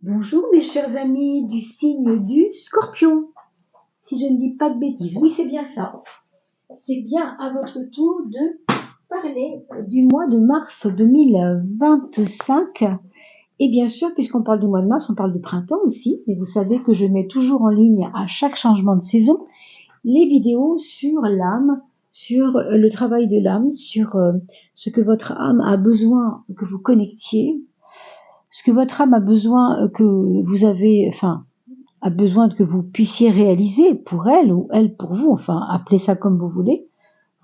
Bonjour mes chers amis du signe du Scorpion. Si je ne dis pas de bêtises, oui c'est bien ça. C'est bien à votre tour de parler du mois de mars 2025. Et bien sûr, puisqu'on parle du mois de mars, on parle du printemps aussi. Et vous savez que je mets toujours en ligne à chaque changement de saison les vidéos sur l'âme, sur le travail de l'âme, sur ce que votre âme a besoin que vous connectiez, ce que votre âme a besoin que vous avez, a besoin que vous puissiez réaliser pour elle ou elle pour vous, appelez ça comme vous voulez.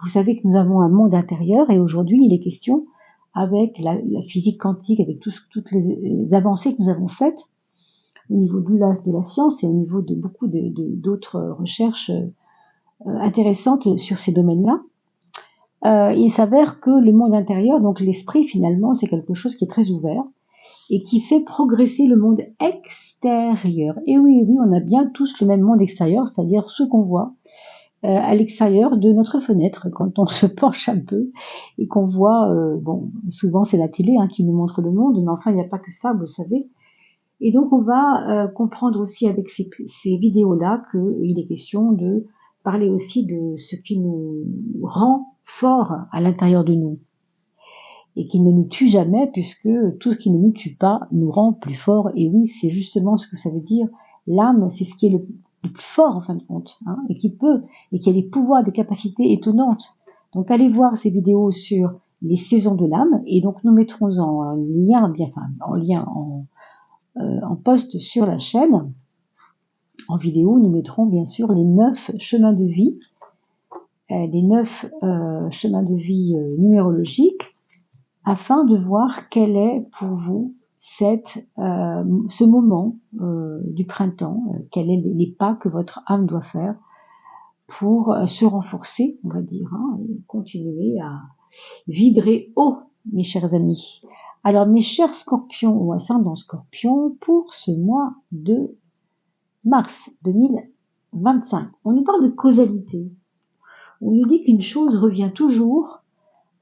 Vous savez que nous avons un monde intérieur et aujourd'hui il est question, avec la physique quantique, avec toutes les avancées que nous avons faites au niveau de la science et au niveau de beaucoup d'autres recherches intéressantes sur ces domaines-là. Il s'avère que le monde intérieur, donc l'esprit finalement, c'est quelque chose qui est très ouvert et qui fait progresser le monde extérieur. Et oui, on a bien tous le même monde extérieur, c'est-à-dire ce qu'on voit à l'extérieur de notre fenêtre quand on se penche un peu et qu'on voit, souvent c'est la télé qui nous montre le monde, mais enfin il n'y a pas que ça, vous le savez. Et donc on va comprendre aussi avec ces vidéos-là qu'il est question de parler aussi de ce qui nous rend forts à l'intérieur de nous et qui ne nous tue jamais, puisque tout ce qui ne nous tue pas nous rend plus forts. Et oui, c'est justement ce que ça veut dire. L'âme, c'est ce qui est le plus fort en fin de compte, et qui a des pouvoirs, des capacités étonnantes. Donc allez voir ces vidéos sur les saisons de l'âme, et donc nous mettrons en lien, en post sur la chaîne, en vidéo, nous mettrons bien sûr les 9 chemins de vie, les 9 chemins de vie numérologiques, afin de voir quel est pour vous ce moment du printemps, quels sont les pas que votre âme doit faire pour se renforcer, on va dire, et continuer à vibrer haut, mes chers amis. Alors, mes chers scorpions ou ascendants scorpions, pour ce mois de mars 2025, on nous parle de causalité. On nous dit qu'une chose revient toujours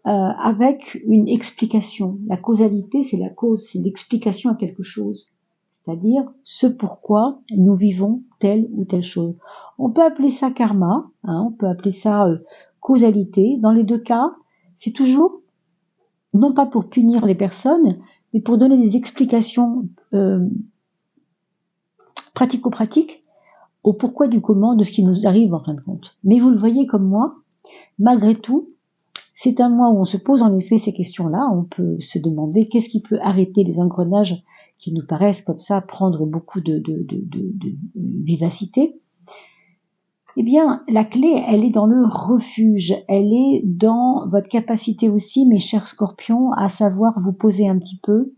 avec une explication. La causalité, c'est la cause, c'est l'explication à quelque chose. C'est-à-dire ce pourquoi nous vivons telle ou telle chose. On peut appeler ça karma, on peut appeler ça causalité. Dans les deux cas, c'est toujours, non pas pour punir les personnes, mais pour donner des explications pratico-pratiques au pourquoi du comment de ce qui nous arrive en fin de compte. Mais vous le voyez comme moi, malgré tout, c'est un mois où on se pose en effet ces questions-là. On peut se demander qu'est-ce qui peut arrêter les engrenages qui nous paraissent comme ça prendre beaucoup de vivacité. Eh bien, la clé, elle est dans le refuge. Elle est dans votre capacité aussi, mes chers scorpions, à savoir vous poser un petit peu,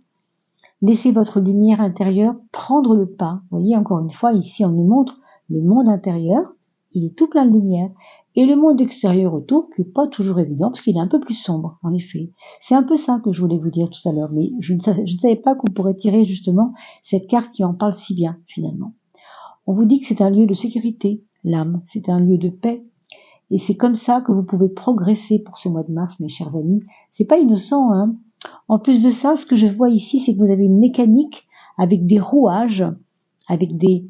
laisser votre lumière intérieure prendre le pas. Vous voyez, encore une fois, ici, on nous montre le monde intérieur. Il est tout plein de lumière. Et le monde extérieur autour, qui n'est pas toujours évident, parce qu'il est un peu plus sombre, en effet. C'est un peu ça que je voulais vous dire tout à l'heure, mais je ne savais pas qu'on pourrait tirer justement cette carte qui en parle si bien, finalement. On vous dit que c'est un lieu de sécurité, l'âme, c'est un lieu de paix, et c'est comme ça que vous pouvez progresser pour ce mois de mars, mes chers amis. C'est pas innocent, En plus de ça, ce que je vois ici, c'est que vous avez une mécanique avec des rouages, avec des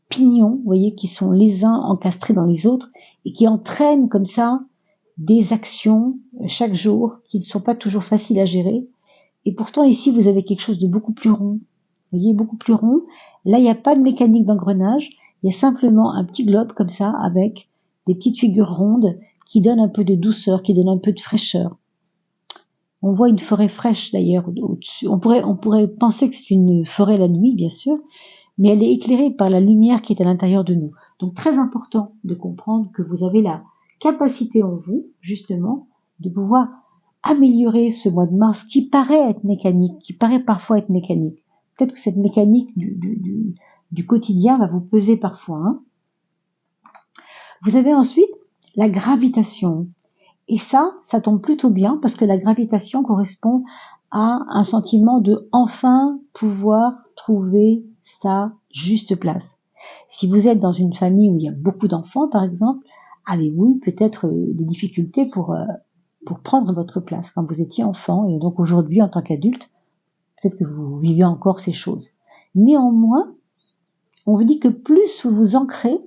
pignons, vous voyez, qui sont les uns encastrés dans les autres et qui entraînent comme ça des actions chaque jour qui ne sont pas toujours faciles à gérer. Et pourtant ici, vous avez quelque chose de beaucoup plus rond. Vous voyez, beaucoup plus rond. Là, il n'y a pas de mécanique d'engrenage. Il y a simplement un petit globe comme ça avec des petites figures rondes qui donnent un peu de douceur, qui donnent un peu de fraîcheur. On voit une forêt fraîche d'ailleurs au-dessus. On pourrait penser que c'est une forêt la nuit, bien sûr, mais elle est éclairée par la lumière qui est à l'intérieur de nous. Donc très important de comprendre que vous avez la capacité en vous, justement, de pouvoir améliorer ce mois de mars qui paraît être mécanique, qui paraît parfois être mécanique. Peut-être que cette mécanique du quotidien va vous peser parfois. Vous avez ensuite la gravitation. Et ça tombe plutôt bien parce que la gravitation correspond à un sentiment de enfin pouvoir trouver sa juste place. Si vous êtes dans une famille où il y a beaucoup d'enfants, par exemple, avez-vous peut-être des difficultés pour prendre votre place quand vous étiez enfant et donc aujourd'hui en tant qu'adulte, peut-être que vous vivez encore ces choses. Néanmoins, on vous dit que plus vous vous ancrez,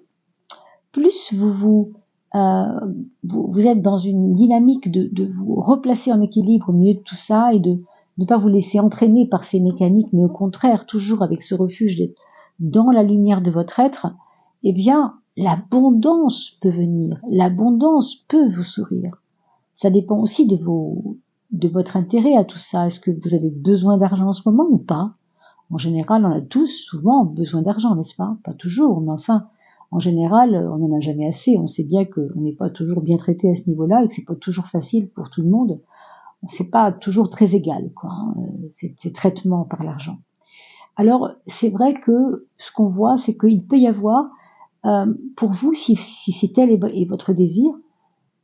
plus vous êtes dans une dynamique de vous replacer en équilibre au milieu de tout ça et de ne pas vous laisser entraîner par ces mécaniques, mais au contraire, toujours avec ce refuge d'être dans la lumière de votre être, eh bien, l'abondance peut venir, l'abondance peut vous sourire. Ça dépend aussi de votre intérêt à tout ça. Est-ce que vous avez besoin d'argent en ce moment ou pas? En général, on a tous souvent besoin d'argent, n'est-ce pas? Pas toujours, mais enfin, en général, on n'en a jamais assez. On sait bien qu'on n'est pas toujours bien traité à ce niveau-là et que c'est pas toujours facile pour tout le monde. C'est pas toujours très égal, quoi, hein, ces traitements par l'argent. Alors, c'est vrai que ce qu'on voit, c'est qu'il peut y avoir, pour vous, si c'est tel est votre désir,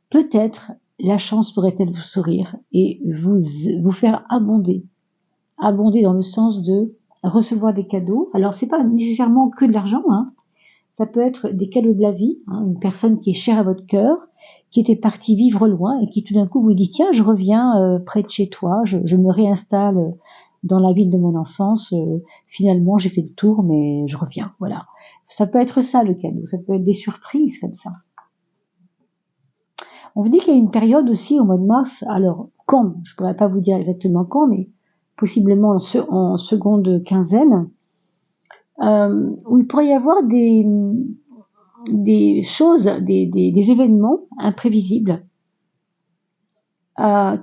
peut-être la chance pourrait-elle vous sourire et vous faire abonder. Abonder dans le sens de recevoir des cadeaux. Alors, c'est pas nécessairement que de l'argent, hein. Ça peut être des cadeaux de la vie, hein, une personne qui est chère à votre cœur, qui était partie vivre loin et qui tout d'un coup vous dit tiens, je reviens près de chez toi, je me réinstalle dans la ville de mon enfance, finalement j'ai fait le tour mais je reviens, voilà. Ça peut être ça le cadeau, ça peut être des surprises comme ça. On vous dit qu'il y a une période aussi au mois de mars, alors quand, je pourrais pas vous dire exactement quand, mais possiblement en seconde quinzaine, où il pourrait y avoir des choses, des événements imprévisibles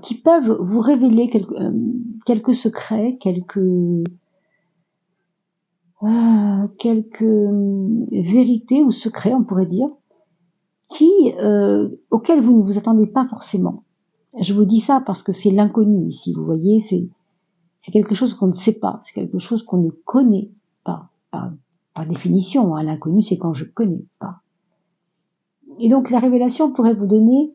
qui peuvent vous révéler quelques secrets, quelques vérités ou secrets, on pourrait dire, auxquels vous ne vous attendez pas forcément. Je vous dis ça parce que c'est l'inconnu ici, vous voyez, c'est quelque chose qu'on ne sait pas, c'est quelque chose qu'on ne connaît pas, par définition, hein, l'inconnu c'est quand je connais pas. Et donc la révélation pourrait vous donner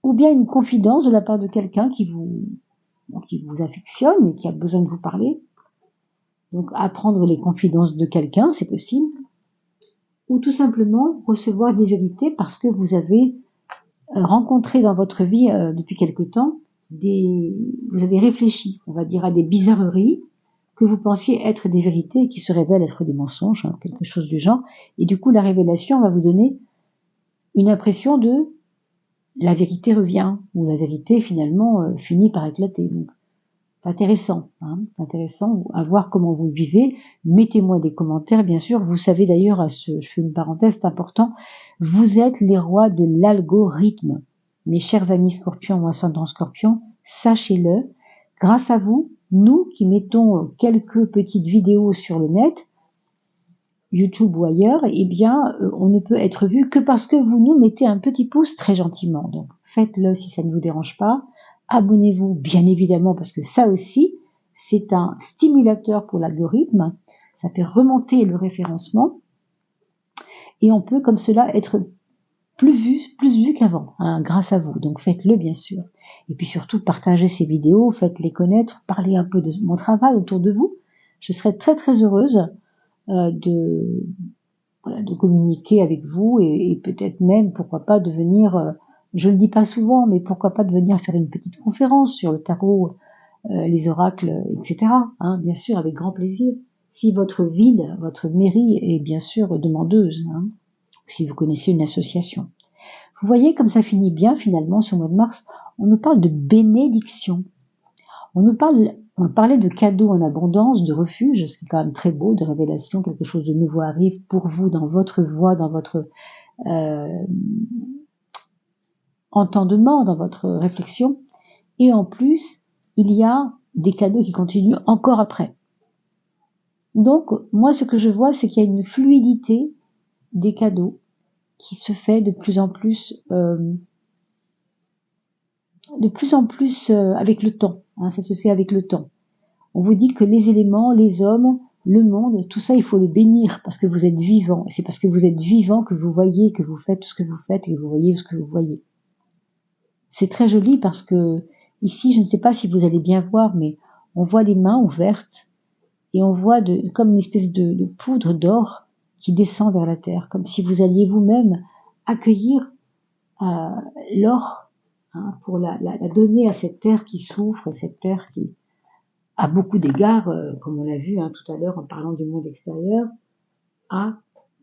ou bien une confidence de la part de quelqu'un qui vous affectionne et qui a besoin de vous parler. Donc apprendre les confidences de quelqu'un, c'est possible. Ou tout simplement recevoir des vérités parce que vous avez rencontré dans votre vie depuis quelque temps, vous avez réfléchi, on va dire, à des bizarreries que vous pensiez être des vérités et qui se révèlent être des mensonges, hein, quelque chose du genre. Et du coup, la révélation va vous donner une impression de la vérité revient, ou la vérité finalement finit par éclater. Donc, c'est intéressant, hein, c'est intéressant à voir comment vous le vivez. Mettez-moi des commentaires, bien sûr. Vous savez d'ailleurs, je fais une parenthèse, c'est important, vous êtes les rois de l'algorithme. Mes chers amis scorpions ou ascendants scorpions, sachez-le, grâce à vous, nous qui mettons quelques petites vidéos sur le net, YouTube ou ailleurs, eh bien, on ne peut être vu que parce que vous nous mettez un petit pouce très gentiment. Donc, faites-le si ça ne vous dérange pas. Abonnez-vous, bien évidemment, parce que ça aussi, c'est un stimulateur pour l'algorithme. Ça fait remonter le référencement. Et on peut, comme cela, être plus vu qu'avant, hein, grâce à vous. Donc, faites-le, bien sûr. Et puis surtout, partagez ces vidéos, faites-les connaître, parlez un peu de mon travail autour de vous. Je serai très, très heureuse de communiquer avec vous et peut-être même, pourquoi pas, de venir, je le dis pas souvent, mais pourquoi pas de venir faire une petite conférence sur le tarot, les oracles, etc. Hein, bien sûr, avec grand plaisir. Si votre ville, votre mairie est bien sûr demandeuse, hein, si vous connaissez une association. Vous voyez comme ça finit bien finalement ce mois de mars. On nous parle de bénédiction. On parlait de cadeaux en abondance, de refuge, ce qui est quand même très beau, de révélation, quelque chose de nouveau arrive pour vous dans votre voie, dans votre entendement, dans votre réflexion. Et en plus, il y a des cadeaux qui continuent encore après. Donc, moi, ce que je vois, c'est qu'il y a une fluidité des cadeaux qui se fait de plus en plus avec le temps. Hein, ça se fait avec le temps. On vous dit que les éléments, les hommes, le monde, tout ça, il faut le bénir parce que vous êtes vivant. C'est parce que vous êtes vivant que vous voyez, que vous faites tout ce que vous faites et que vous voyez ce que vous voyez. C'est très joli parce que ici, je ne sais pas si vous allez bien voir, mais on voit les mains ouvertes et on voit comme une espèce de poudre d'or qui descend vers la terre, comme si vous alliez vous-même accueillir l'or, hein, pour la donner à cette terre qui souffre, cette terre à beaucoup d'égards, comme on l'a vu tout à l'heure en parlant du monde extérieur, a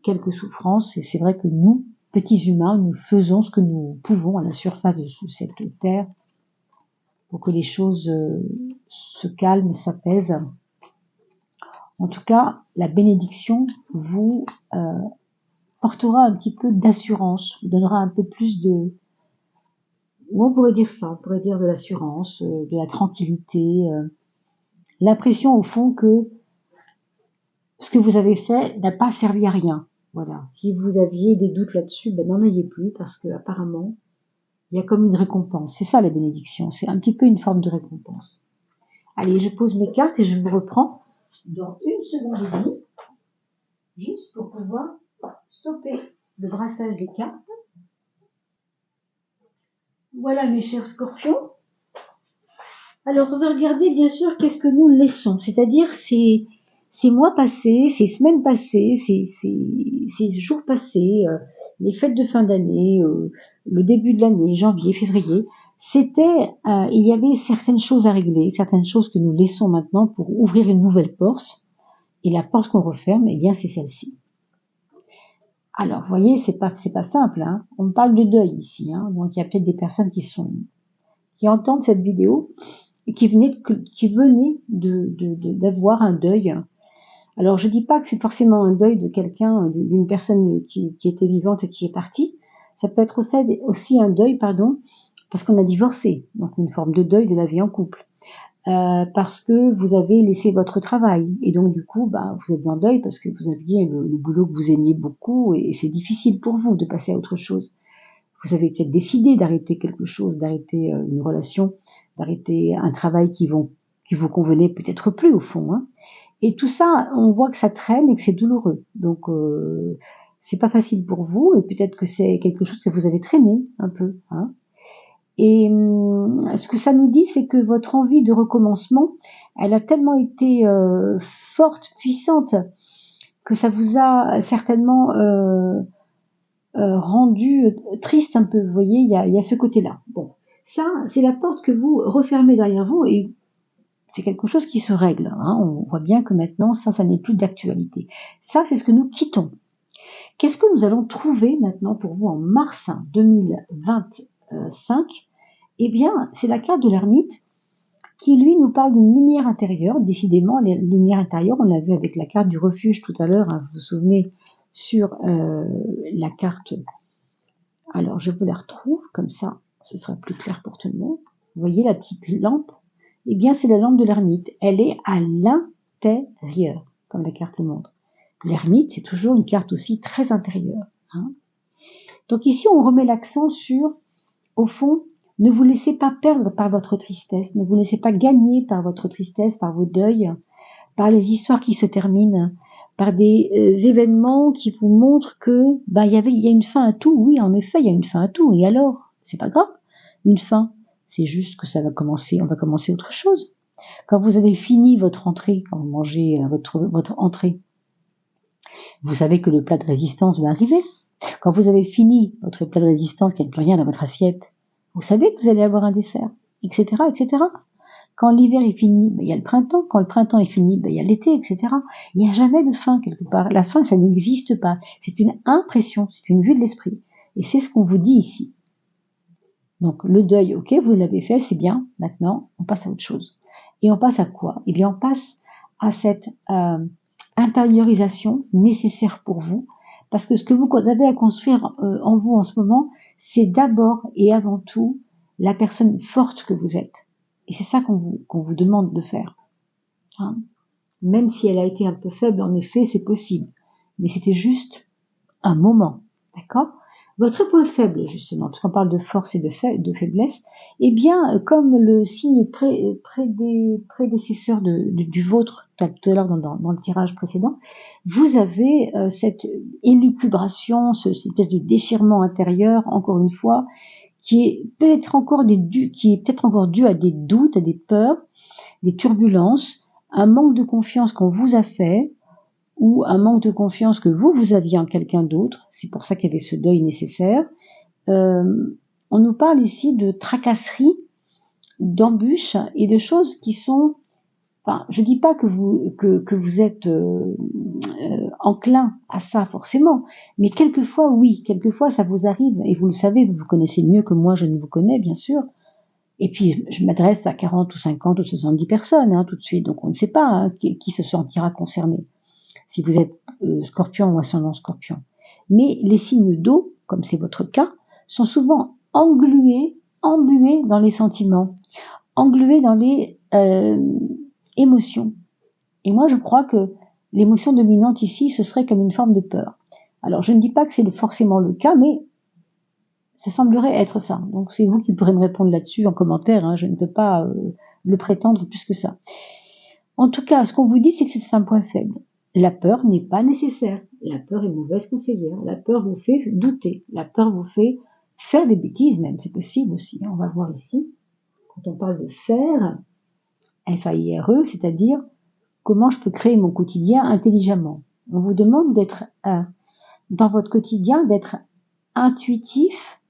quelques souffrances. Et c'est vrai que nous, petits humains, nous faisons ce que nous pouvons à la surface de cette terre pour que les choses se calment, s'apaisent. En tout cas, la bénédiction vous portera un petit peu d'assurance, vous donnera un peu plus de... On pourrait dire ça, on pourrait dire de l'assurance, de la tranquillité, l'impression au fond que ce que vous avez fait n'a pas servi à rien. Voilà. Si vous aviez des doutes là-dessus, n'en ayez plus, parce que apparemment, il y a comme une récompense. C'est ça la bénédiction, c'est un petit peu une forme de récompense. Allez, je pose mes cartes et je vous reprends dans une seconde et demie, juste pour pouvoir stopper le brassage des cartes. Voilà mes chers scorpions. Alors on va regarder bien sûr qu'est-ce que nous laissons, c'est-à-dire ces mois passés, ces semaines passées, ces jours passés, les fêtes de fin d'année, le début de l'année, janvier, février, il y avait certaines choses à régler, certaines choses que nous laissons maintenant pour ouvrir une nouvelle porte, et la porte qu'on referme, eh bien c'est celle-ci. Alors, vous voyez, c'est pas simple, hein. On parle de deuil ici, hein. Donc il y a peut-être des personnes qui entendent cette vidéo et qui venaient d'avoir un deuil. Alors je dis pas que c'est forcément un deuil de quelqu'un, d'une personne qui était vivante et qui est partie. Ça peut être aussi un deuil, parce qu'on a divorcé, donc une forme de deuil de la vie en couple. Parce que vous avez laissé votre travail et donc du coup vous êtes en deuil parce que vous aviez le boulot que vous aimiez beaucoup et c'est difficile pour vous de passer à autre chose. Vous avez peut-être décidé d'arrêter quelque chose, d'arrêter une relation, d'arrêter un travail qui vous convenait peut-être plus au fond, hein. Et tout ça, on voit que ça traîne et que c'est douloureux. Donc c'est pas facile pour vous et peut-être que c'est quelque chose que vous avez traîné un peu, hein. Et ce que ça nous dit, c'est que votre envie de recommencement, elle a tellement été forte, puissante, que ça vous a certainement rendu triste un peu. Vous voyez, il y a ce côté-là. Bon, ça, c'est la porte que vous refermez derrière vous et c'est quelque chose qui se règle, hein. On voit bien que maintenant, ça n'est plus d'actualité. Ça, c'est ce que nous quittons. Qu'est-ce que nous allons trouver maintenant pour vous en mars 2025 ? Eh bien, c'est la carte de l'ermite qui, lui, nous parle d'une lumière intérieure. Décidément, les lumières intérieures, on l'a vu avec la carte du refuge tout à l'heure, hein, vous vous souvenez, sur la carte. Alors, je vous la retrouve, comme ça, ce sera plus clair pour tout le monde. Vous voyez la petite lampe ? Eh bien, c'est la lampe de l'ermite. Elle est à l'intérieur, comme la carte le montre. L'ermite, c'est toujours une carte aussi très intérieure, hein. Donc ici, on remet l'accent sur, au fond, ne vous laissez pas perdre par votre tristesse, ne vous laissez pas gagner par votre tristesse, par vos deuils, par les histoires qui se terminent, par des événements qui vous montrent que il y a une fin à tout. Oui, en effet, il y a une fin à tout. Et alors, c'est pas grave. Une fin, c'est juste que on va commencer autre chose. Quand vous avez fini votre entrée, quand vous mangez votre entrée, vous savez que le plat de résistance va arriver. Quand vous avez fini votre plat de résistance, qu'il n'y a plus rien dans votre assiette, vous savez que vous allez avoir un dessert, etc., etc. Quand l'hiver est fini, il y a le printemps. Quand le printemps est fini, il y a l'été, etc. Il n'y a jamais de fin quelque part. La fin, ça n'existe pas. C'est une impression, c'est une vue de l'esprit. Et c'est ce qu'on vous dit ici. Donc le deuil, ok, vous l'avez fait, c'est bien. Maintenant, on passe à autre chose. Et on passe à quoi ? Eh bien, on passe à cette intériorisation nécessaire pour vous. Parce que ce que vous avez à construire en vous en ce moment, c'est d'abord et avant tout la personne forte que vous êtes. Et c'est ça qu'on vous demande de faire, hein. Même si elle a été un peu faible, en effet, c'est possible. Mais c'était juste un moment, d'accord ? Votre point faible, justement, parce qu'on parle de force et de faiblesse, eh bien, comme le signe prédécesseur du vôtre, tout à l'heure dans le tirage précédent, vous avez cette élucubration, cette espèce de déchirement intérieur, encore une fois, qui est peut-être encore dû à des doutes, à des peurs, des turbulences, un manque de confiance qu'on vous a fait, ou un manque de confiance que vous aviez en quelqu'un d'autre. C'est pour ça qu'il y avait ce deuil nécessaire. On nous parle ici de tracasseries, d'embûches et de choses qui sont Enfin, je dis pas que vous êtes enclin à ça forcément, mais quelquefois oui, quelquefois ça vous arrive, et vous le savez, vous vous connaissez mieux que moi, je ne vous connais bien sûr. Et puis je m'adresse à 40 ou 50 ou 70 personnes hein, tout de suite, donc on ne sait pas hein, qui se sentira concerné, si vous êtes scorpion ou ascendant scorpion. Mais les signes d'eau, comme c'est votre cas, sont souvent embués dans les sentiments, englués dans les émotions. Et moi, je crois que l'émotion dominante ici, ce serait comme une forme de peur. Alors, je ne dis pas que c'est forcément le cas, mais ça semblerait être ça. Donc, c'est vous qui pourrez me répondre là-dessus en commentaire. Hein, je ne peux pas le prétendre plus que ça. En tout cas, ce qu'on vous dit, c'est que c'est un point faible. La peur n'est pas nécessaire. La peur est mauvaise conseillère. La peur vous fait douter. La peur vous fait faire des bêtises même. C'est possible aussi. On va voir ici. Quand on parle de faire, F-A-I-R-E, c'est-à-dire comment je peux créer mon quotidien intelligemment. On vous demande d'être dans votre quotidien, d'être intuitif,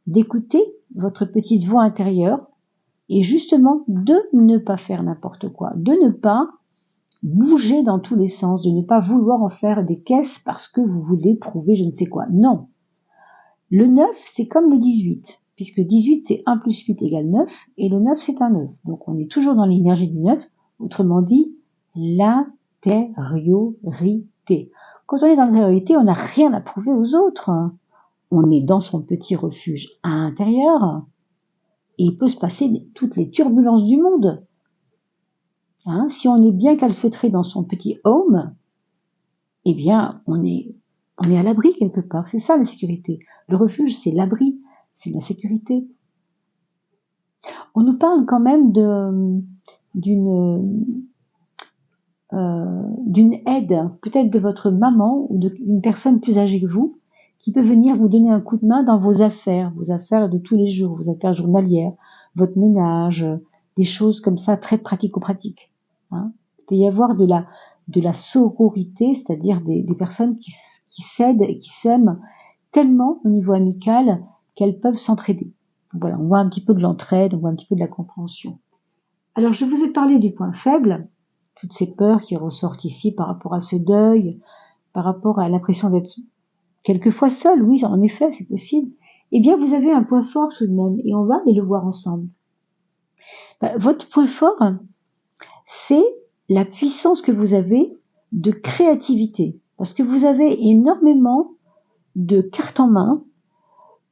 d'écouter votre petite voix intérieure et justement de ne pas faire n'importe quoi, de ne pas bouger dans tous les sens, de ne pas vouloir en faire des caisses parce que vous voulez prouver je ne sais quoi. Non. Le 9, c'est comme le 18, puisque 18 c'est 1 plus 8 égale 9, et le 9 c'est un 9. Donc on est toujours dans l'énergie du 9, autrement dit, l'intériorité. Quand on est dans l'intériorité, on n'a rien à prouver aux autres. On est dans son petit refuge intérieur, et il peut se passer toutes les turbulences du monde. Hein, si on est bien calfeutré dans son petit home, eh bien, on est à l'abri quelque part. C'est ça la sécurité. Le refuge, c'est l'abri, c'est la sécurité. On nous parle quand même d'une aide, peut-être de votre maman ou d'une personne plus âgée que vous, qui peut venir vous donner un coup de main dans vos affaires de tous les jours, vos affaires journalières, votre ménage, des choses comme ça très pratico-pratiques. Hein. Il peut y avoir de la sororité, c'est-à-dire des personnes qui s'aident et qui s'aiment tellement au niveau amical qu'elles peuvent s'entraider. Voilà, on voit un petit peu de l'entraide, on voit un petit peu de la compréhension. Alors, je vous ai parlé du point faible, toutes ces peurs qui ressortent ici par rapport à ce deuil, par rapport à l'impression d'être quelquefois seul, oui, en effet, c'est possible. Eh bien, vous avez un point fort tout de même, et on va aller le voir ensemble. Votre point fort, c'est la puissance que vous avez de créativité, parce que vous avez énormément de cartes en main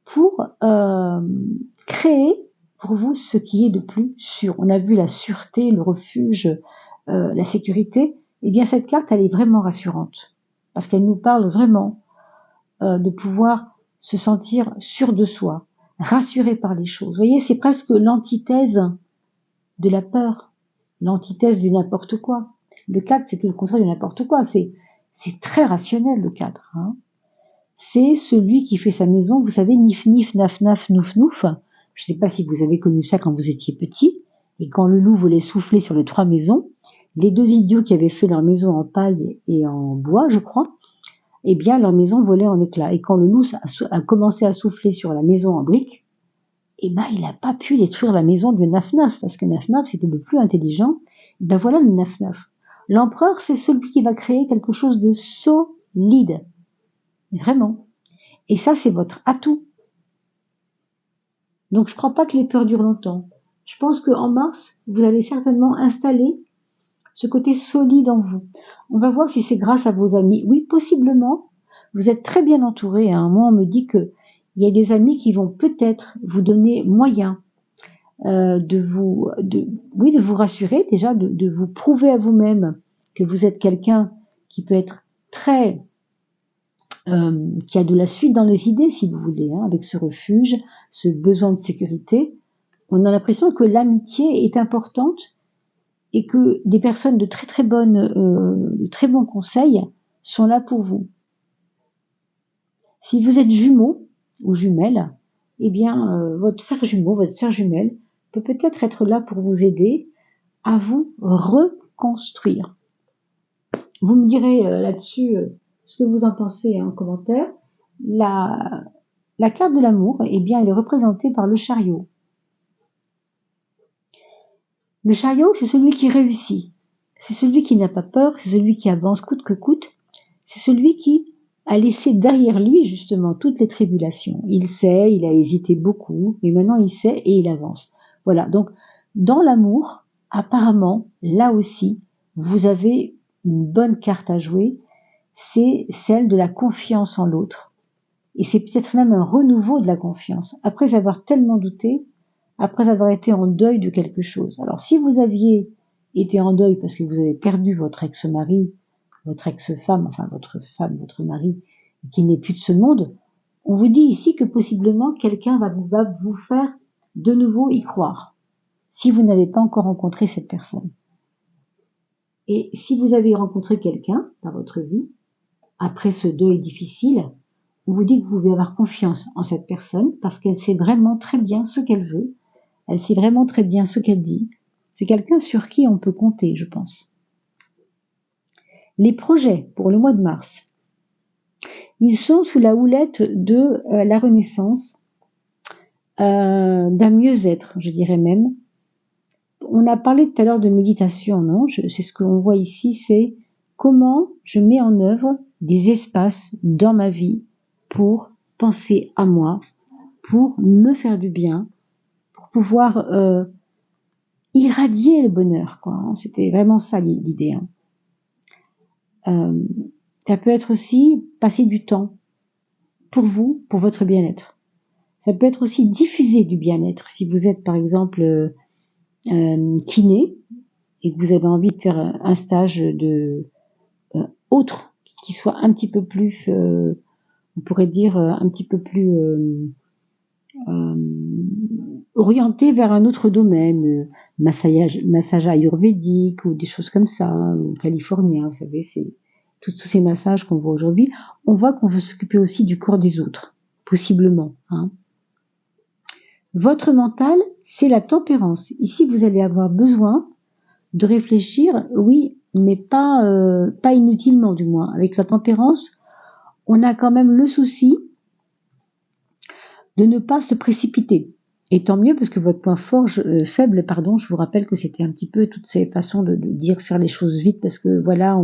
pour créer pour vous ce qui est de plus sûr. On a vu la sûreté, le refuge, la sécurité. Eh bien, cette carte, elle est vraiment rassurante, parce qu'elle nous parle vraiment de pouvoir se sentir sûr de soi, rassuré par les choses. Vous voyez, c'est presque l'antithèse de la peur, l'antithèse du n'importe quoi. Le 4, c'est tout le contraire de n'importe quoi. C'est très rationnel, le 4. Hein. C'est celui qui fait sa maison, vous savez, nif nif, naf naf, nouf nouf. Je ne sais pas si vous avez connu ça quand vous étiez petit, et quand le loup voulait souffler sur les 3 maisons, les 2 idiots qui avaient fait leur maison en paille et en bois, je crois, eh bien leur maison volait en éclats. Et quand le loup a commencé à souffler sur la maison en briques, eh ben il n'a pas pu détruire la maison de Naf-Naf, parce que Naf-Naf c'était le plus intelligent. Eh ben voilà le Naf-Naf. L'empereur, c'est celui qui va créer quelque chose de solide. Vraiment. Et ça, c'est votre atout. Donc, je ne crois pas que les peurs durent longtemps. Je pense qu'en mars, vous allez certainement installer ce côté solide en vous. On va voir si c'est grâce à vos amis. Oui, possiblement. Vous êtes très bien entouré. À un moment, on me dit qu'il y a des amis qui vont peut-être vous donner moyen de vous rassurer, déjà, de vous prouver à vous-même que vous êtes quelqu'un qui peut être très qui a de la suite dans les idées, si vous voulez, hein, avec ce refuge, ce besoin de sécurité. On a l'impression que l'amitié est importante et que des personnes de très bons conseils sont là pour vous. Si vous êtes jumeaux ou jumelles, eh bien, votre frère jumeau, votre sœur jumelle peut peut-être être là pour vous aider à vous reconstruire. Vous me direz là-dessus ce que vous en pensez en commentaire. La carte de l'amour, eh bien, elle est représentée par le chariot. Le chariot, c'est celui qui réussit. c'est celui qui n'a pas peur, c'est celui qui avance coûte que coûte, c'est celui qui a laissé derrière lui justement toutes les tribulations. Il sait, il a hésité beaucoup, mais maintenant il sait et il avance. Voilà, donc dans l'amour, apparemment, là aussi, vous avez une bonne carte à jouer, c'est celle de la confiance en l'autre. Et c'est peut-être même un renouveau de la confiance. Après avoir tellement douté, après avoir été en deuil de quelque chose. Alors si vous aviez été en deuil parce que vous avez perdu votre ex-mari, votre ex-femme, enfin votre femme, votre mari, qui n'est plus de ce monde, on vous dit ici que possiblement quelqu'un va vous faire de nouveau y croire, si vous n'avez pas encore rencontré cette personne. Et si vous avez rencontré quelqu'un dans votre vie, après ce deuil difficile, on vous dit que vous pouvez avoir confiance en cette personne parce qu'elle sait vraiment très bien ce qu'elle veut, elle sait vraiment très bien ce qu'elle dit. C'est quelqu'un sur qui on peut compter, je pense. Les projets pour le mois de mars, ils sont sous la houlette de la renaissance, d'un mieux-être, je dirais même. On a parlé tout à l'heure de méditation, non? C'est ce que l'on voit ici, c'est comment je mets en œuvre des espaces dans ma vie pour penser à moi, pour me faire du bien, pour pouvoir irradier le bonheur, quoi. C'était vraiment ça l'idée. Ça peut être aussi passer du temps pour vous, pour votre bien-être. Ça peut être aussi diffuser du bien-être. Si vous êtes par exemple kiné et que vous avez envie de faire un stage de autre qui soit un petit peu plus, on pourrait dire un petit peu plus orienté vers un autre domaine, massage ayurvédique ou des choses comme ça, ou californien, vous savez, c'est tous ces massages qu'on voit aujourd'hui. On voit qu'on veut s'occuper aussi du corps des autres, possiblement. Votre mental, c'est la tempérance. Ici, vous allez avoir besoin de réfléchir, oui, mais pas inutilement du moins. Avec la tempérance, on a quand même le souci de ne pas se précipiter. Et tant mieux, parce que votre point faible, je vous rappelle que c'était un petit peu toutes ces façons de dire faire les choses vite, parce que voilà,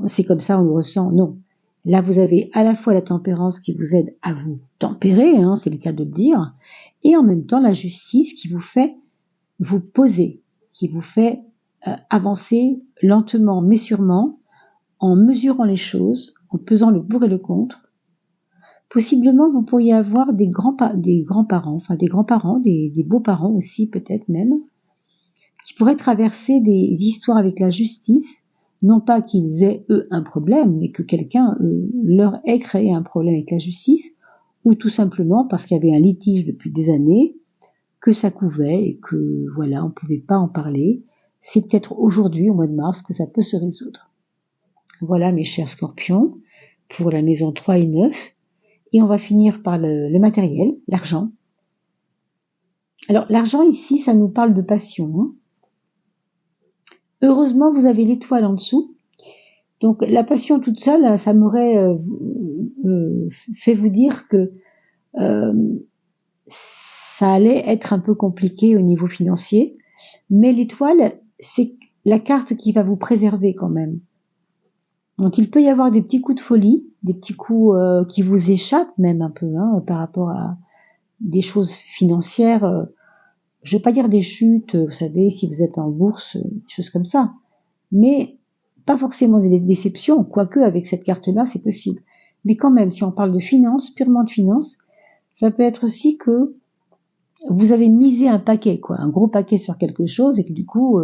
c'est comme ça, on le ressent. Non. Là, vous avez à la fois la tempérance qui vous aide à vous tempérer, c'est le cas de le dire, et en même temps la justice qui vous fait vous poser, qui vous fait avancer lentement mais sûrement, en mesurant les choses, en pesant le pour et le contre. Possiblement, vous pourriez avoir des grands-parents, des beaux-parents aussi peut-être même, qui pourraient traverser des histoires avec la justice, non pas qu'ils aient eux un problème, mais que quelqu'un leur ait créé un problème avec la justice, ou tout simplement parce qu'il y avait un litige depuis des années, que ça couvait et que voilà, on ne pouvait pas en parler. C'est peut-être aujourd'hui, au mois de mars, que ça peut se résoudre. Voilà mes chers scorpions, pour la maison 3 et 9. Et on va finir par le matériel, l'argent. Alors l'argent ici, ça nous parle de passion. Heureusement, vous avez l'étoile en dessous. Donc la passion toute seule, ça m'aurait fait vous dire que ça allait être un peu compliqué au niveau financier. Mais l'étoile, c'est la carte qui va vous préserver quand même. Donc il peut y avoir des petits coups de folie, des petits coups qui vous échappent même un peu par rapport à des choses financières. Je vais pas dire des chutes, vous savez, si vous êtes en bourse, des choses comme ça. Mais pas forcément des déceptions, quoique avec cette carte-là, c'est possible. Mais quand même, si on parle de finances, purement de finances, ça peut être aussi que vous avez misé un paquet, un gros paquet sur quelque chose et que du coup,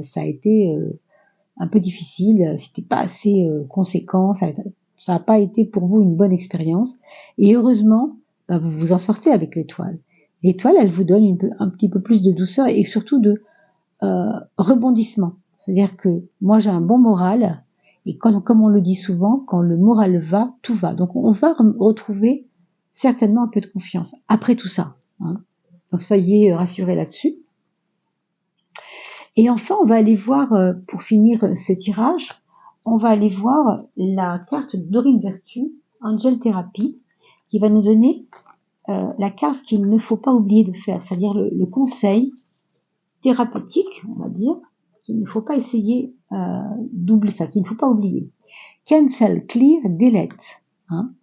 ça a été un peu difficile, c'était pas assez conséquent, ça n'a pas été pour vous une bonne expérience. Et heureusement, vous vous en sortez avec l'étoile. L'étoile, elle vous donne un petit peu plus de douceur et surtout de rebondissement. C'est-à-dire que moi, j'ai un bon moral et comme on le dit souvent, quand le moral va, tout va. Donc, on va retrouver certainement un peu de confiance après tout ça. Donc, soyez rassurés là-dessus. Et enfin, on va aller voir, pour finir ce tirage, on va aller voir la carte de Dorine Virtue, Angel Therapy, qui va nous donner la carte qu'il ne faut pas oublier de faire, c'est-à-dire le conseil thérapeutique, on va dire, qu'il ne faut pas essayer qu'il ne faut pas oublier. Cancel, clear, delete. Hein.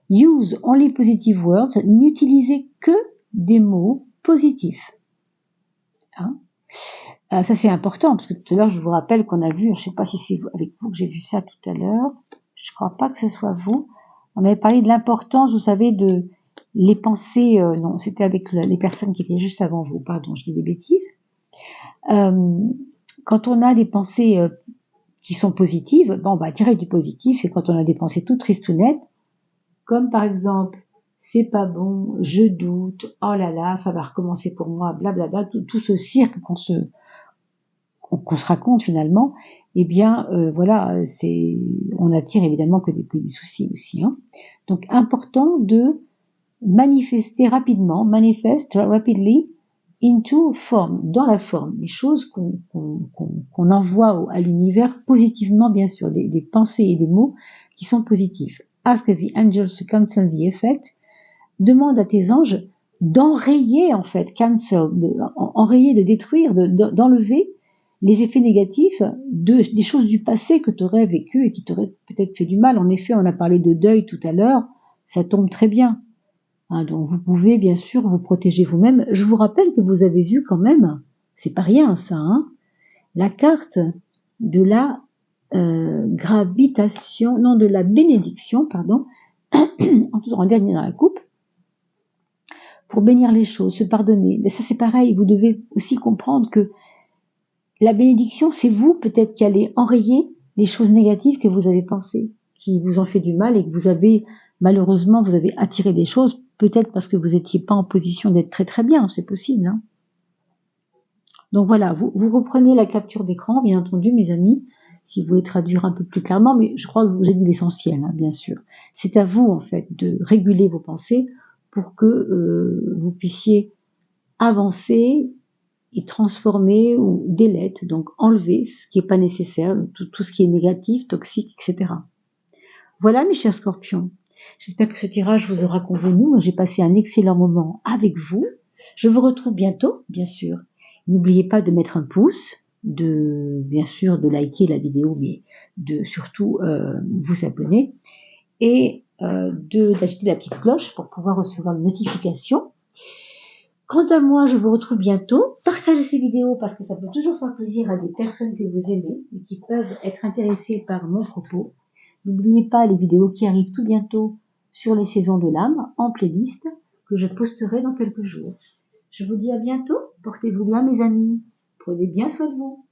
Use only positive words. N'utilisez que des mots positifs. Hein. Ça c'est important parce que tout à l'heure je vous rappelle qu'on a vu, je ne sais pas si c'est avec vous que j'ai vu ça tout à l'heure, je ne crois pas que ce soit vous, on avait parlé de l'importance, vous savez, de les pensées, non c'était avec les personnes qui étaient juste avant vous, pardon, je dis des bêtises. Quand on a des pensées qui sont positives, bon, on va tirer du positif, et quand on a des pensées toutes tristounettes, comme par exemple c'est pas bon, je doute, oh là là, ça va recommencer pour moi, blablabla, tout ce cirque qu'on se raconte finalement, eh bien voilà, on attire évidemment que des soucis aussi. Hein. Donc important de manifester rapidement, manifest rapidly into form, dans la forme, les choses qu'on envoie à l'univers positivement, bien sûr, des pensées et des mots qui sont positifs. Ask the angels to cancel the effect. Demande à tes anges d'enrayer, en fait, cancel, enrayer, de détruire, d'enlever les effets négatifs des choses du passé que tu aurais vécues et qui t'auraient peut-être fait du mal. En effet, on a parlé de deuil tout à l'heure, ça tombe très bien. Hein, donc vous pouvez bien sûr vous protéger vous-même. Je vous rappelle que vous avez eu quand même, c'est pas rien ça, hein, la carte de la gravitation, non, de la bénédiction, pardon, en dernier dans la coupe, pour bénir les choses, se pardonner. Mais ça c'est pareil, vous devez aussi comprendre que la bénédiction, c'est vous peut-être qui allez enrayer les choses négatives que vous avez pensées, qui vous ont fait du mal et que vous avez, malheureusement, vous avez attiré des choses, peut-être parce que vous n'étiez pas en position d'être très très bien, c'est possible. Hein. Donc voilà, vous reprenez la capture d'écran, bien entendu, mes amis, si vous voulez traduire un peu plus clairement, mais je crois que vous avez dit l'essentiel, hein, bien sûr. C'est à vous, en fait, de réguler vos pensées pour que vous puissiez avancer et transformer ou delete, donc enlever ce qui n'est pas nécessaire, tout ce qui est négatif, toxique, etc. Voilà mes chers scorpions, j'espère que ce tirage vous aura convenu, moi j'ai passé un excellent moment avec vous, je vous retrouve bientôt, bien sûr. N'oubliez pas de mettre un pouce, bien sûr de liker la vidéo, mais de surtout vous abonner et d'agiter la petite cloche pour pouvoir recevoir une notification. Quant à moi, je vous retrouve bientôt. Partagez ces vidéos parce que ça peut toujours faire plaisir à des personnes que vous aimez et qui peuvent être intéressées par mon propos. N'oubliez pas les vidéos qui arrivent tout bientôt sur les saisons de l'âme en playlist que je posterai dans quelques jours. Je vous dis à bientôt. Portez-vous bien mes amis. Prenez bien soin de vous.